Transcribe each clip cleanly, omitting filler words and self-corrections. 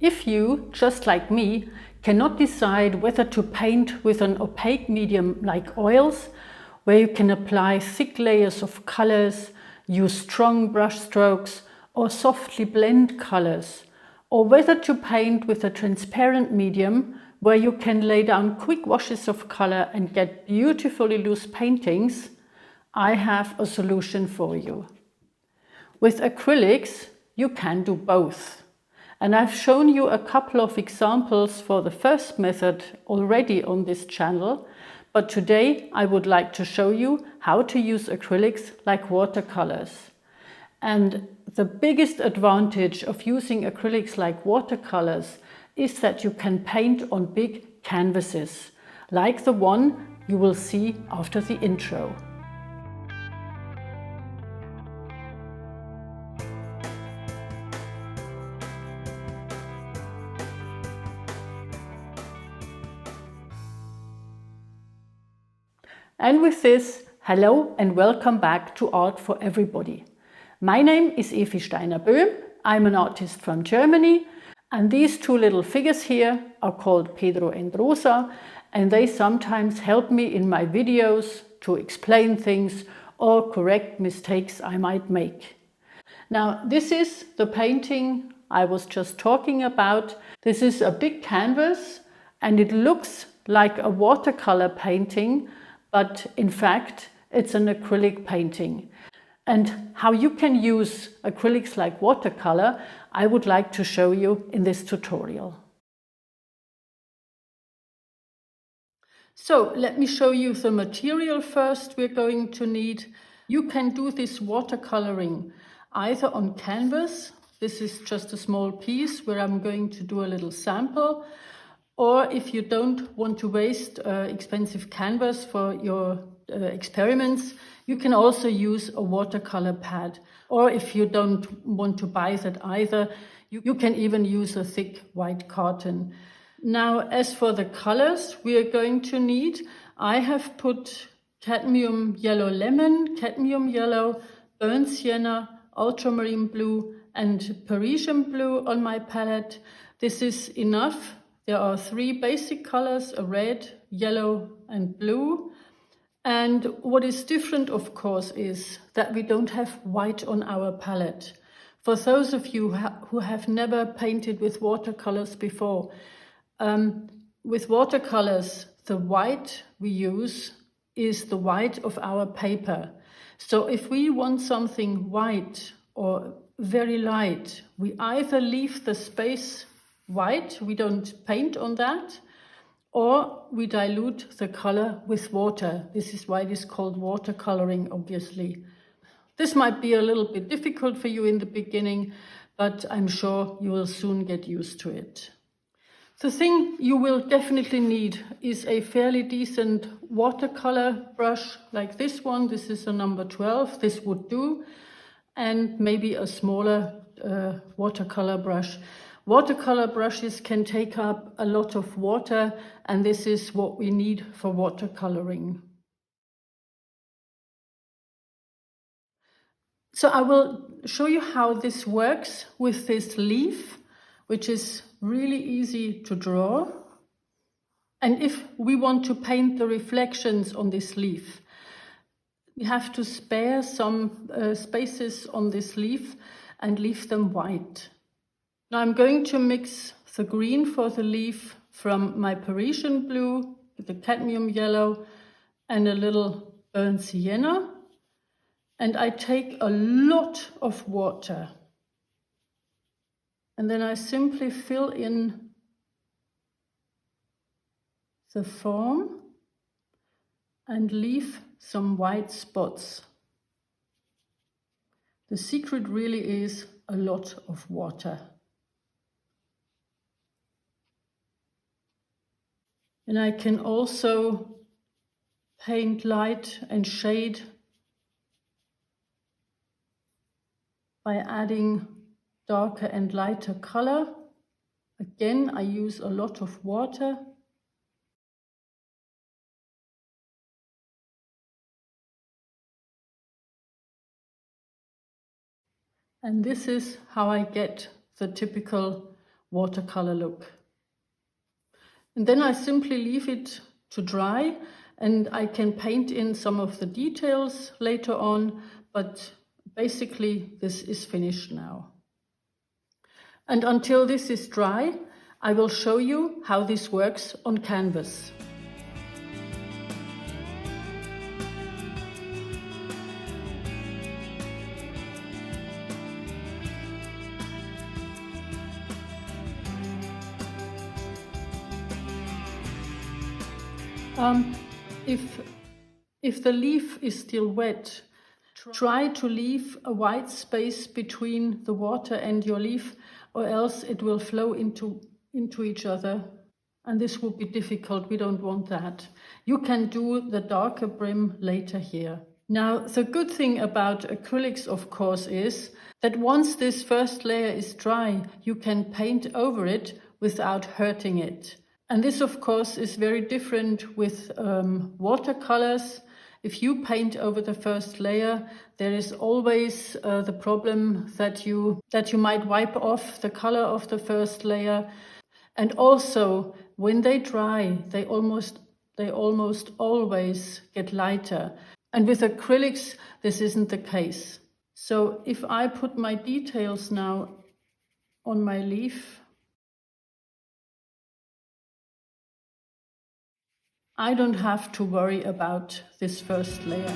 If you, just like me, cannot decide whether to paint with an opaque medium like oils, where you can apply thick layers of colors, use strong brush strokes, or softly blend colors, or whether to paint with a transparent medium where you can lay down quick washes of color and get beautifully loose paintings, I have a solution for you. With acrylics, you can do both. And I've shown you a couple of examples for the first method already on this channel, but today I would like to show you how to use acrylics like watercolors. And the biggest advantage of using acrylics like watercolors is that you can paint on big canvases, like the one you will see after the intro. And with this, hello and welcome back to Art for Everybody. My name is Evi Steiner-Böhm. I'm an artist from Germany, and these two little figures here are called Pedro and Rosa, and they sometimes help me in my videos to explain things or correct mistakes I might make. Now, this is the painting I was just talking about. This is a big canvas, and it looks like a watercolor painting, but in fact, it's an acrylic painting. And how you can use acrylics like watercolor, I would like to show you in this tutorial. So let me show you the material first we're going to need. You can do this watercoloring either on canvas. This is just a small piece where I'm going to do a little sample. Or if you don't want to waste expensive canvas for your experiments, you can also use a watercolor pad. Or if you don't want to buy that either, you can even use a thick white carton. Now, as for the colors we are going to need, I have put cadmium yellow lemon, cadmium yellow, burnt sienna, ultramarine blue, and Parisian blue on my palette. This is enough. There are three basic colors, a red, yellow, and blue. And what is different, of course, is that we don't have white on our palette. For those of you who have never painted with watercolors before, with watercolors, the white we use is the white of our paper. So if we want something white or very light, we either leave the space white, we don't paint on that, or we dilute the color with water. This is why it is called watercoloring, obviously. This might be a little bit difficult for you in the beginning, but I'm sure you will soon get used to it. The thing you will definitely need is a fairly decent watercolor brush like this one. This is a number 12, this would do, and maybe a smaller watercolor brush. Watercolor brushes can take up a lot of water, and this is what we need for watercoloring. So I will show you how this works with this leaf, which is really easy to draw. And if we want to paint the reflections on this leaf, we have to spare some spaces on this leaf and leave them white. Now I'm going to mix the green for the leaf from my Parisian blue, the cadmium yellow, and a little burnt sienna. And I take a lot of water. And then I simply fill in the form and leave some white spots. The secret really is a lot of water. And I can also paint light and shade by adding darker and lighter color. Again, I use a lot of water. And this is how I get the typical watercolor look. And then I simply leave it to dry, and I can paint in some of the details later on, but basically this is finished now. And until this is dry, I will show you how this works on canvas. If the leaf is still wet, try to leave a white space between the water and your leaf, or else it will flow into each other. And this will be difficult. We don't want that. You can do the darker brim later here. Now, the good thing about acrylics, of course, is that once this first layer is dry, you can paint over it without hurting it. And this, of course, is very different with watercolors. If you paint over the first layer, there is always the problem that you might wipe off the color of the first layer. And also, when they dry, they almost always get lighter. And with acrylics, this isn't the case. So if I put my details now on my leaf, I don't have to worry about this first layer.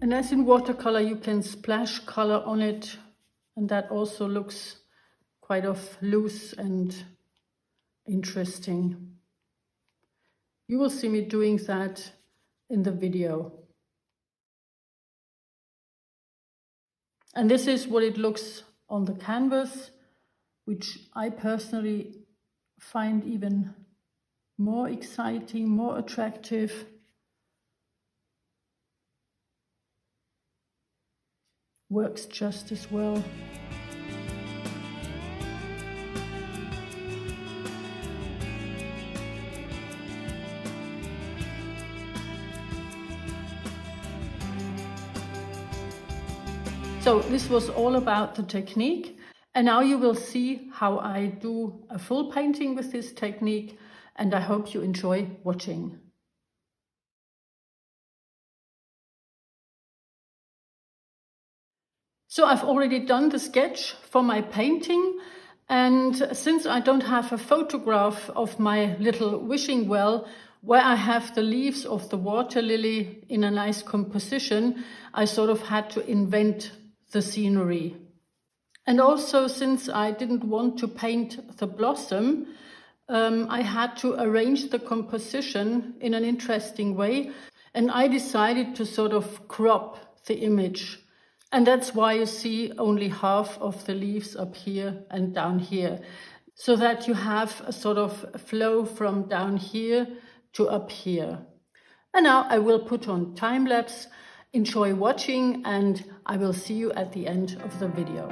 And as in watercolor, you can splash color on it, and that also looks quite loose and interesting. You will see me doing that in the video. And this is what it looks on the canvas, which I personally find even more exciting, more attractive. Works just as well. So this was all about the technique, and now you will see how I do a full painting with this technique, and I hope you enjoy watching. So I've already done the sketch for my painting, and since I don't have a photograph of my little wishing well where I have the leaves of the water lily in a nice composition, I sort of had to invent the scenery. And also, since I didn't want to paint the blossom, I had to arrange the composition in an interesting way, and I decided to sort of crop the image. And that's why you see only half of the leaves up here and down here, so that you have a sort of flow from down here to up here. And now I will put on time lapse. Enjoy watching, and I will see you at the end of the video.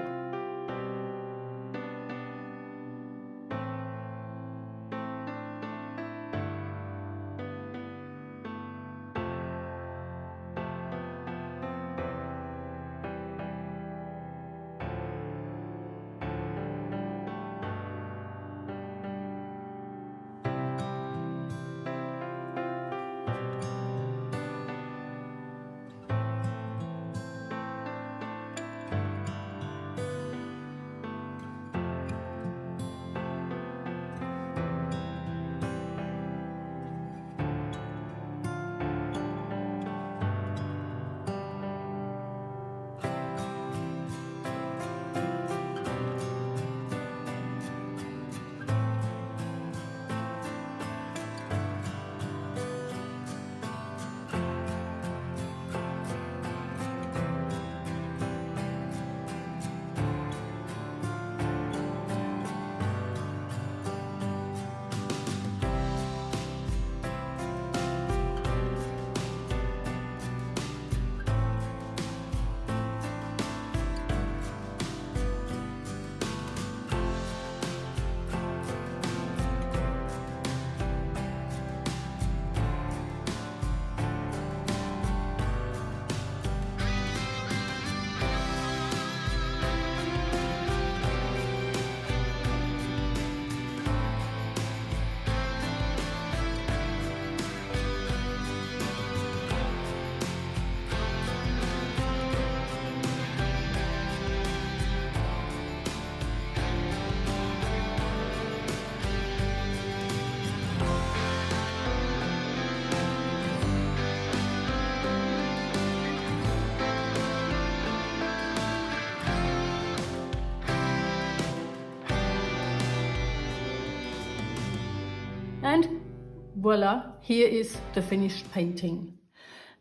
And voila, here is the finished painting.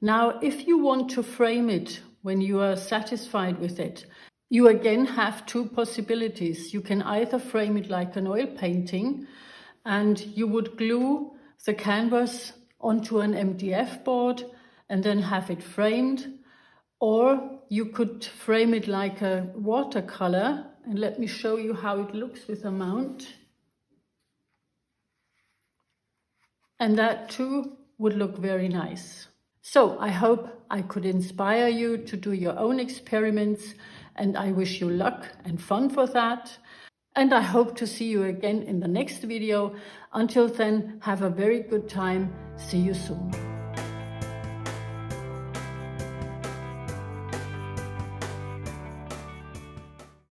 Now, if you want to frame it when you are satisfied with it, you again have two possibilities. You can either frame it like an oil painting and you would glue the canvas onto an MDF board and then have it framed, or you could frame it like a watercolor, and let me show you how it looks with a mount. And that too would look very nice. So I hope I could inspire you to do your own experiments, and I wish you luck and fun for that. And I hope to see you again in the next video. Until then, have a very good time. See you soon.